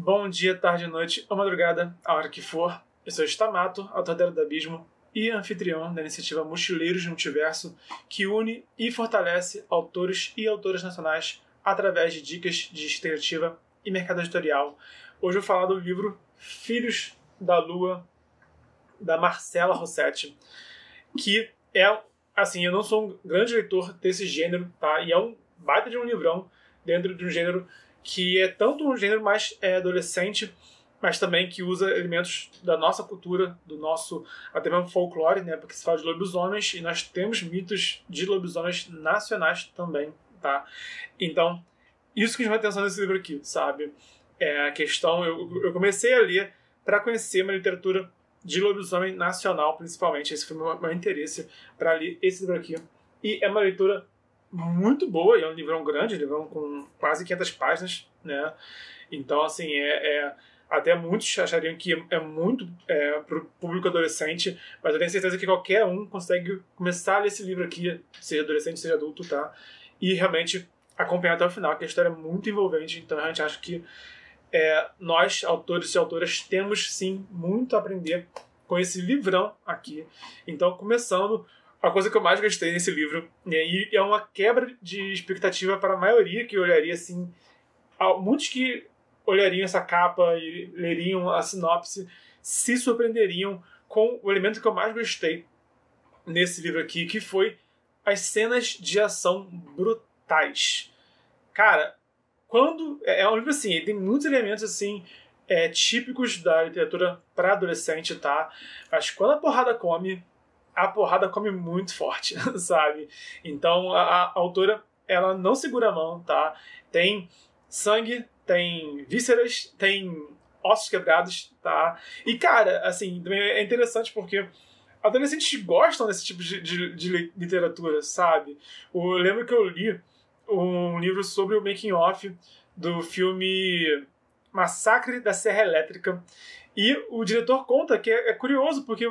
Bom dia, tarde, noite ou madrugada, a hora que for. Eu sou Stamato, autor do Abismo e anfitrião da iniciativa Mochileiros do Multiverso, que une e fortalece autores e autoras nacionais através de dicas de criativa e mercado editorial. Hoje eu vou falar do livro Filhos da Lua, da Marcela Rossetti, que é, assim, eu não sou um grande leitor desse gênero, tá? E é um baita de um livrão dentro de um gênero que é tanto um gênero mais adolescente, mas também que usa elementos da nossa cultura, do nosso até mesmo folclore, né? Porque se fala de lobisomens e nós temos mitos de lobisomens nacionais também, tá? Então, isso que me chama a atenção nesse livro aqui, sabe? É a questão, eu comecei a ler para conhecer uma literatura de lobisomem nacional, principalmente. Esse foi o meu interesse para ler esse livro aqui. E é uma leitura muito boa, e é um livrão grande, um livrão com quase 500 páginas, né? Então, assim, até muitos achariam que é muito para o público adolescente, mas eu tenho certeza que qualquer um consegue começar a ler esse livro aqui, seja adolescente, seja adulto, tá? E realmente acompanhar até o final, que a história é muito envolvente, então a gente acha que nós, autores e autoras, temos sim muito a aprender com esse livrão aqui. Então, começando, a coisa que eu mais gostei nesse livro, e é uma quebra de expectativa para a maioria que olharia assim, muitos que olhariam essa capa e leriam a sinopse se surpreenderiam com o elemento que eu mais gostei nesse livro aqui, que foi as cenas de ação brutais. Cara, quando é um livro assim, ele tem muitos elementos assim típicos da literatura para adolescente, tá? Mas quando a porrada come muito forte, sabe? Então a autora, ela não segura a mão, tá? Tem sangue, tem vísceras, tem ossos quebrados, tá? E cara, assim, também é interessante porque adolescentes gostam desse tipo de literatura, sabe? Eu lembro que eu li um livro sobre o making of do filme Massacre da Serra Elétrica, e o diretor conta que é curioso porque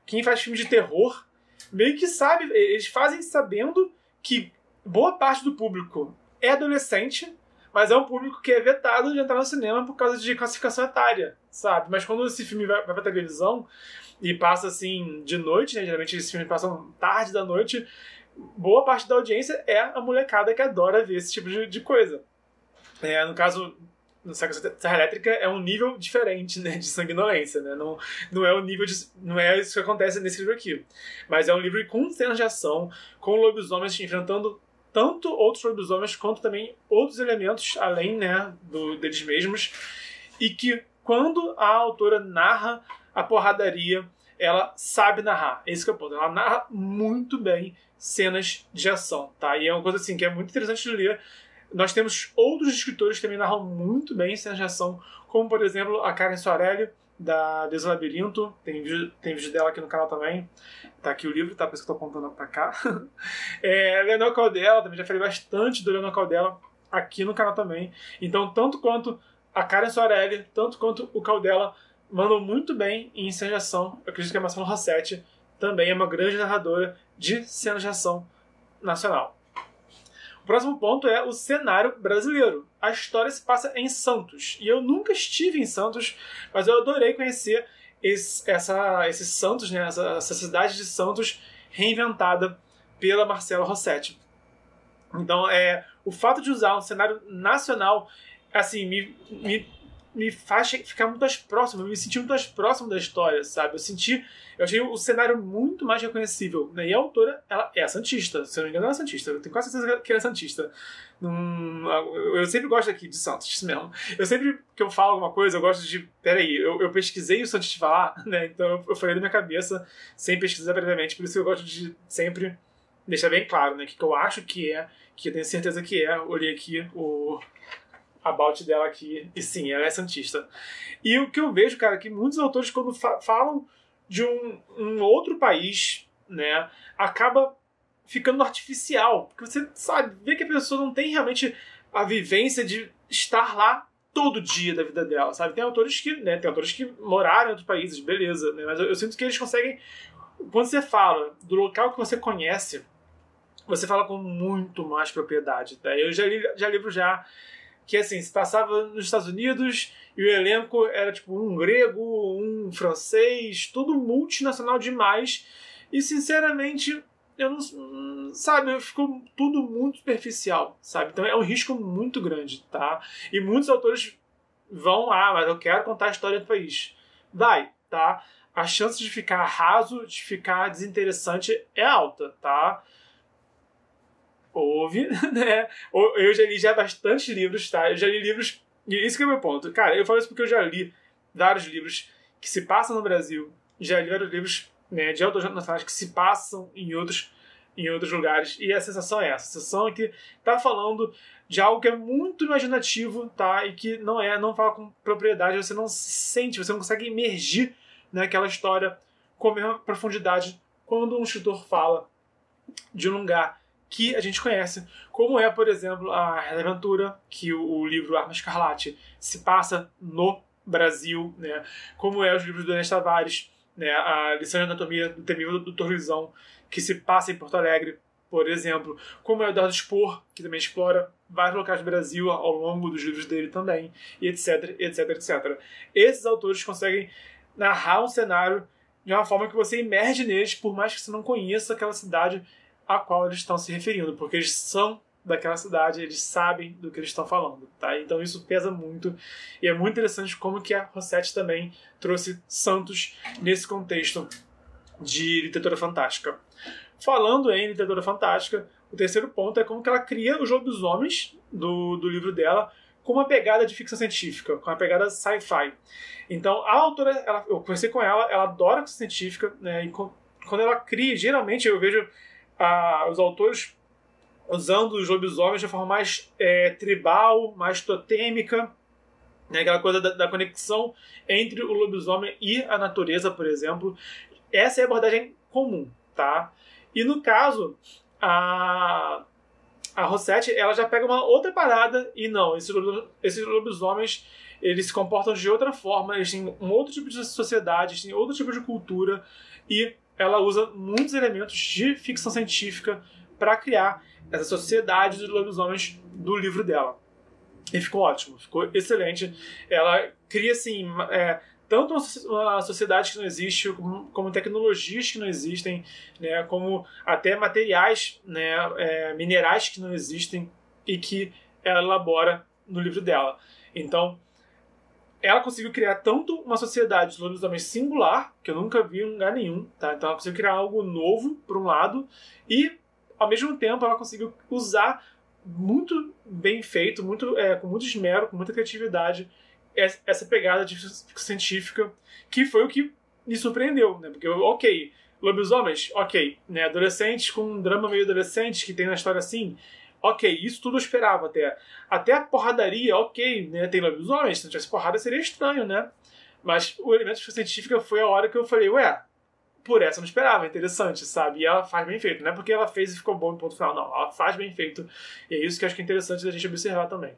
quem faz filme de terror meio que sabe, eles fazem sabendo que boa parte do público é adolescente, mas é um público que é vetado de entrar no cinema por causa de classificação etária, sabe? Mas quando esse filme vai pra televisão e passa assim de noite, né? Geralmente esses filmes passam tarde da noite, boa parte da audiência é a molecada que adora ver esse tipo de coisa. No caso, no Serra Elétrica é um nível diferente, né, de sanguinolência, né? Não é o nível não é isso que acontece nesse livro aqui. Mas é um livro com cenas de ação, com lobisomens enfrentando tanto outros lobisomens quanto também outros elementos além, né, deles mesmos, e que quando a autora narra a porradaria, ela sabe narrar. Esse que é o ponto. Ela narra muito bem cenas de ação, tá? E é uma coisa assim que é muito interessante de ler. Nós temos outros escritores que também narram muito bem cenas de ação, como, por exemplo, a Karen Soarelli, da Deus do Labirinto. Tem vídeo dela aqui no canal também. Tá aqui o livro, tá? Por isso que eu tô apontando pra cá. Leonel Caldela, também já falei bastante do Leonel Caldela aqui no canal também. Então, tanto quanto a Karen Soarelli, tanto quanto o Caldela mandam muito bem em cenas de ação. Eu acredito que a Marcela Rossetti também é uma grande narradora de cenas de ação nacional. O próximo ponto é o cenário brasileiro. A história se passa em Santos. E eu nunca estive em Santos, mas eu adorei conhecer esse Santos, né? essa cidade de Santos reinventada pela Marcela Rossetti. Então, o fato de usar um cenário nacional assim, me faz ficar muito mais próximo, eu me senti muito mais próximo da história, sabe? Eu achei o cenário muito mais reconhecível, né? E a autora, ela é santista, se eu não me engano ela é santista, eu tenho quase certeza que ela é santista. Eu sempre gosto aqui de Santos, isso mesmo. Eu sempre que eu falo alguma coisa, eu gosto de, peraí, eu pesquisei o Santista falar, né? Então eu falei da minha cabeça, sem pesquisar previamente, por isso que eu gosto de sempre deixar bem claro, né? O que eu acho que eu tenho certeza que é. Eu olhei aqui o about dela aqui, e sim, ela é santista. E o que eu vejo, cara, que muitos autores, quando falam de um outro país, né, acaba ficando artificial, porque você sabe, vê que a pessoa não tem realmente a vivência de estar lá todo dia da vida dela, sabe? Tem autores que moraram em outros países, beleza, né, mas eu sinto que eles conseguem, quando você fala do local que você conhece, você fala com muito mais propriedade, tá? Eu já li livro que assim, se passava nos Estados Unidos e o elenco era tipo um grego, um francês, tudo multinacional demais. E sinceramente, eu não. Sabe, ficou tudo muito superficial, sabe? Então é um risco muito grande, tá? E muitos autores vão, mas eu quero contar a história do país. Vai, tá? A chance de ficar raso, de ficar desinteressante é alta, tá? Houve, né? Eu já li bastantes livros, tá? Eu já li livros... E isso que é o meu ponto. Cara, eu falo isso porque eu já li vários livros que se passam no Brasil. Já li vários livros, né, de autores nacionais que se passam em outros lugares. E a sensação é essa. A sensação é que tá falando de algo que é muito imaginativo, tá? E que não fala com propriedade. Você não se sente, você não consegue imergir naquela história com a mesma profundidade quando um escritor fala de um lugar que a gente conhece, como é, por exemplo, a Aventura, que o livro Arma Escarlate se passa no Brasil, né? Como é os livros do Enes Tavares, né? A Lição de Anatomia do Temível Dr. Luizão, que se passa em Porto Alegre, por exemplo. Como é o Eduardo Spohr, que também explora vários locais do Brasil ao longo dos livros dele também, e etc, etc, etc. Esses autores conseguem narrar um cenário de uma forma que você emerge neles, por mais que você não conheça aquela cidade a qual eles estão se referindo, porque eles são daquela cidade, eles sabem do que eles estão falando, tá? Então isso pesa muito, e é muito interessante como que a Rossetti também trouxe Santos nesse contexto de literatura fantástica. Falando em literatura fantástica, o terceiro ponto é como que ela cria os lobisomens do livro dela com uma pegada de ficção científica, com uma pegada sci-fi. Então, a autora, eu conversei com ela adora ficção científica, né? E quando ela cria, geralmente eu vejo os autores usando os lobisomens de forma mais tribal, mais totêmica, né? Aquela coisa da conexão entre o lobisomem e a natureza, por exemplo. Essa é a abordagem comum, tá? E no caso, a Rossetti, ela já pega uma outra parada e não, esses lobisomens, eles se comportam de outra forma, eles têm um outro tipo de sociedade, eles têm outro tipo de cultura, e ela usa muitos elementos de ficção científica para criar essa sociedade dos lobisomens do livro dela. E ficou ótimo, ficou excelente. Ela cria, assim, tanto uma sociedade que não existe, como tecnologias que não existem, né, como até materiais, né, minerais que não existem e que ela elabora no livro dela. Então, ela conseguiu criar tanto uma sociedade de lobisomens singular, que eu nunca vi em lugar nenhum, tá? Então ela conseguiu criar algo novo, por um lado, e, ao mesmo tempo, ela conseguiu usar muito bem feito, com muito esmero, com muita criatividade, essa pegada de ficção científica, que foi o que me surpreendeu, né? Porque, ok, lobisomens, ok, né? Adolescentes com um drama meio adolescente, que tem na história assim, ok, isso tudo eu esperava até. Até a porradaria, ok, né? Tem lobisomens, se não tivesse porrada seria estranho, né? Mas o elemento de ficção científica foi a hora que eu falei, por essa eu não esperava, interessante, sabe? E ela faz bem feito, não é porque ela fez e ficou bom no ponto final, não, ela faz bem feito. E é isso que eu acho que é interessante da gente observar também.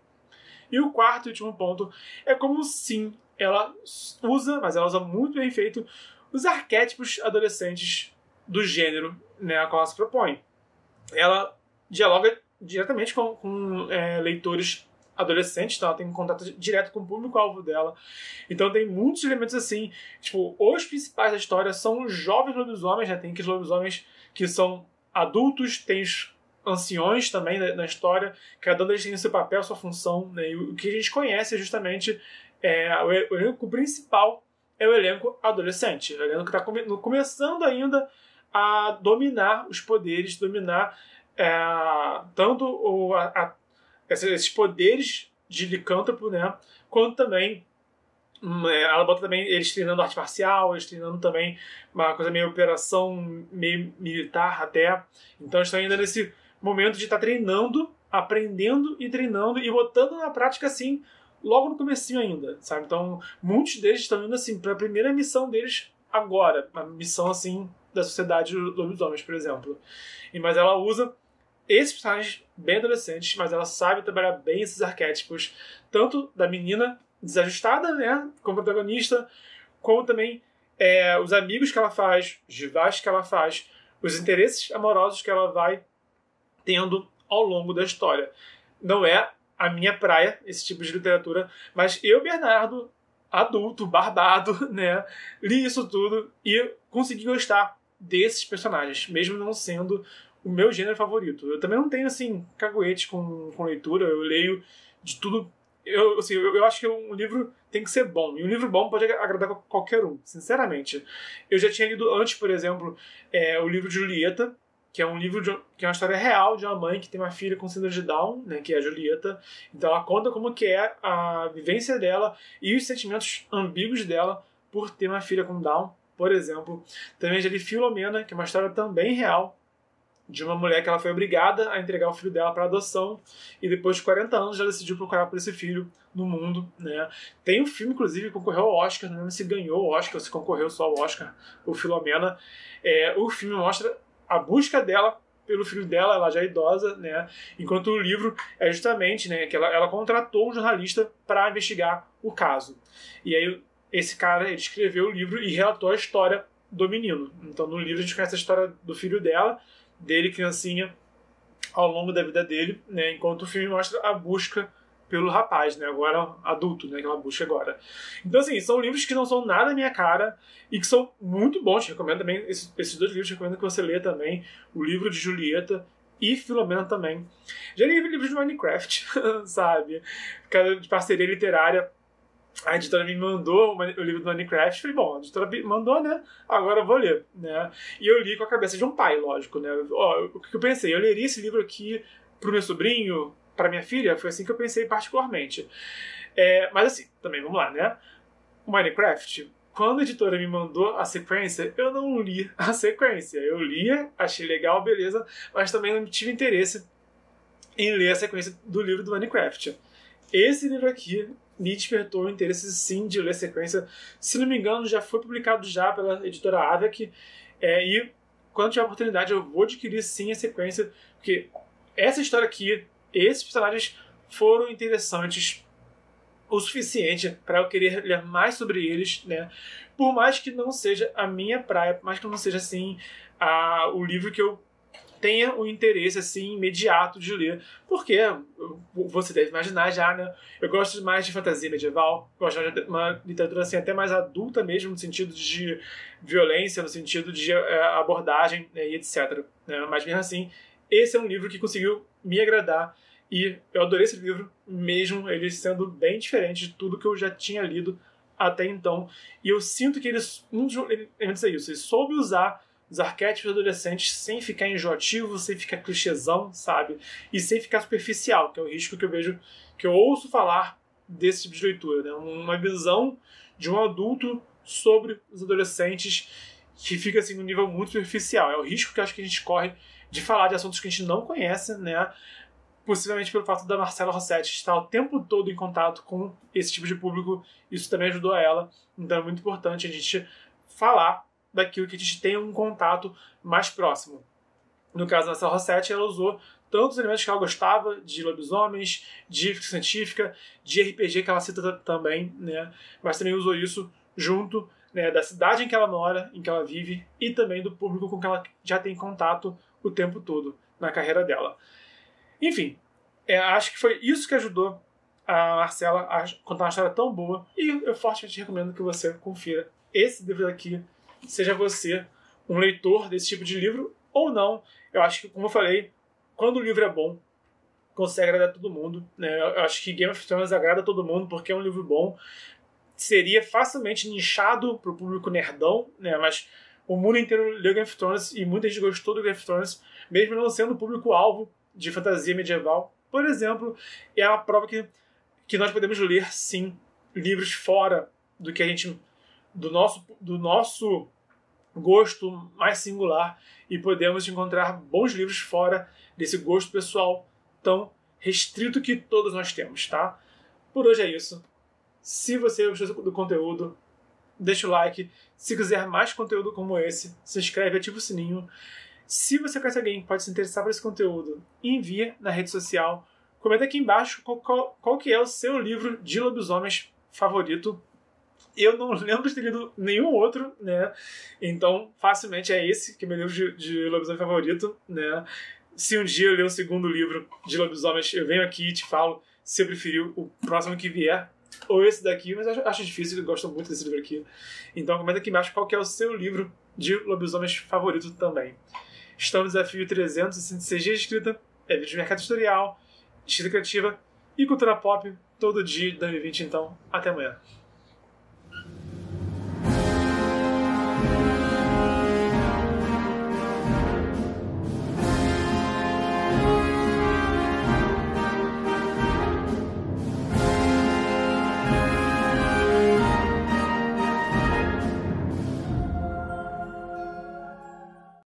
E o quarto e último ponto é como, sim, ela usa, mas ela usa muito bem feito, os arquétipos adolescentes do gênero, né, a qual ela se propõe. Ela dialoga diretamente com leitores adolescentes, então ela tem contato direto com o público-alvo dela. Então tem muitos elementos assim, tipo, os principais da história são os jovens lobisomens, né? Tem aqueles lobisomens que são adultos, tem os anciões também na história, cada um deles tem o seu papel, sua função, né? E o que a gente conhece é justamente o elenco principal é o elenco adolescente, o elenco que está começando ainda a dominar os poderes, dominar tanto esses poderes de licântropo, né, quanto também ela bota também eles treinando arte marcial, eles treinando também uma coisa meio operação, meio militar até. Então estão ainda nesse momento de estar treinando, aprendendo e treinando e botando na prática assim, logo no comecinho ainda, sabe? Então muitos deles estão indo assim para a primeira missão deles agora, a missão assim da sociedade dos lobisomens, por exemplo. Mas ela usa esses personagens bem adolescentes, mas ela sabe trabalhar bem esses arquétipos, tanto da menina desajustada, né, como protagonista, como também os amigos que ela faz, os rivais que ela faz, os interesses amorosos que ela vai tendo ao longo da história. Não é a minha praia, esse tipo de literatura, mas eu, Bernardo, adulto, barbado, né, li isso tudo e consegui gostar desses personagens, mesmo não sendo o meu gênero favorito. Eu também não tenho, assim, caguete com leitura, eu leio de tudo. Eu acho que um livro tem que ser bom, e um livro bom pode agradar qualquer um, sinceramente. Eu já tinha lido antes, por exemplo, o livro de Julieta, que é um livro que é uma história real de uma mãe que tem uma filha com síndrome de Down, né, que é a Julieta. Então ela conta como que é a vivência dela e os sentimentos ambíguos dela por ter uma filha com Down, por exemplo. Também já li Filomena, que é uma história também real de uma mulher que ela foi obrigada a entregar o filho dela para adoção e depois de 40 anos já decidiu procurar por esse filho no mundo, né? Tem um filme, inclusive, que concorreu ao Oscar, não lembro se ganhou o Oscar ou se concorreu só ao Oscar, o Filomena. O filme mostra a busca dela pelo filho dela, ela já é idosa, né? Enquanto o livro é justamente, né, que ela contratou um jornalista para investigar o caso. E aí esse cara, ele escreveu o livro e relatou a história do menino. Então no livro a gente conhece a história do filho dele, criancinha, ao longo da vida dele, né? Enquanto o filme mostra a busca pelo rapaz, né? Agora adulto, né? Que ela busca agora. Então, assim, são livros que não são nada minha cara e que são muito bons. Recomendo também esses dois livros, recomendo que você leia também. O livro de Julieta e Filomena também. Já li livros de Minecraft, sabe? De parceria literária. A editora me mandou o livro do Minecraft. Falei, bom, a editora me mandou, né? Agora eu vou ler, né? E eu li com a cabeça de um pai, lógico, né? O que eu pensei? Eu leria esse livro aqui pro meu sobrinho, pra minha filha? Foi assim que eu pensei particularmente. Mas assim, também, vamos lá, né? O Minecraft, quando a editora me mandou a sequência, eu não li a sequência. Eu lia, achei legal, beleza, mas também não tive interesse em ler a sequência do livro do Minecraft. Esse livro aqui me despertou o interesse, sim, de ler a sequência. Se não me engano, já foi publicado já pela editora Avec. E quando tiver a oportunidade, eu vou adquirir, sim, a sequência. Porque essa história aqui, esses personagens foram interessantes o suficiente para eu querer ler mais sobre eles, né? Por mais que não seja a minha praia, por mais que não seja, assim, o livro que eu tenha o interesse, assim, imediato de ler. Porque, você deve imaginar já, né? Eu gosto mais de fantasia medieval, gosto de uma literatura, assim, até mais adulta mesmo, no sentido de violência, no sentido de abordagem, né, e etc. Né? Mas, mesmo assim, esse é um livro que conseguiu me agradar e eu adorei esse livro, mesmo ele sendo bem diferente de tudo que eu já tinha lido até então. E eu sinto que ele soube usar os arquétipos adolescentes sem ficar enjoativo, sem ficar clichêzão, sabe? E sem ficar superficial, que é o risco que eu vejo, que eu ouço falar desse tipo de leitura, né? Uma visão de um adulto sobre os adolescentes que fica assim num nível muito superficial. É o risco que eu acho que a gente corre de falar de assuntos que a gente não conhece, né? Possivelmente pelo fato da Marcela Rossetti estar o tempo todo em contato com esse tipo de público, isso também ajudou ela. Então é muito importante a gente falar daquilo que a gente tem um contato mais próximo. No caso da Marcela Rossetti, ela usou tantos elementos que ela gostava, de lobisomens, de ficção científica, de RPG que ela cita também, né? Mas também usou isso junto, né, da cidade em que ela mora, em que ela vive, e também do público com que ela já tem contato o tempo todo na carreira dela. Enfim, acho que foi isso que ajudou a Marcela a contar uma história tão boa, e eu fortemente recomendo que você confira esse livro aqui, seja você um leitor desse tipo de livro ou não. Eu acho que, como eu falei, quando o livro é bom, consegue agradar todo mundo, né? Eu acho que Game of Thrones agrada todo mundo porque é um livro bom. Seria facilmente nichado para o público nerdão, né? Mas o mundo inteiro leu Game of Thrones e muita gente gostou do Game of Thrones, mesmo não sendo o público-alvo de fantasia medieval. Por exemplo, é uma prova que nós podemos ler, sim, livros fora do que a gente... do nosso gosto mais singular, e podemos encontrar bons livros fora desse gosto pessoal tão restrito que todos nós temos, tá? Por hoje é isso. Se você gostou do conteúdo, deixa o like. Se quiser mais conteúdo como esse, se inscreve, ativa o sininho. Se você conhece alguém que pode se interessar por esse conteúdo, envia na rede social. Comenta aqui embaixo qual que é o seu livro de lobisomens favorito. Eu não lembro de ter lido nenhum outro, né? Então, facilmente é esse que é meu livro de lobisomem favorito, né? Se um dia eu ler o segundo livro de lobisomens, eu venho aqui e te falo se preferiu o próximo que vier ou esse daqui, mas acho difícil, eu gosto muito desse livro aqui. Então comenta aqui embaixo qual que é o seu livro de lobisomens favorito também. Estamos no desafio 366 dias de escrita, é vídeo de mercado editorial, escrita criativa e cultura pop todo dia de 2020, então até amanhã.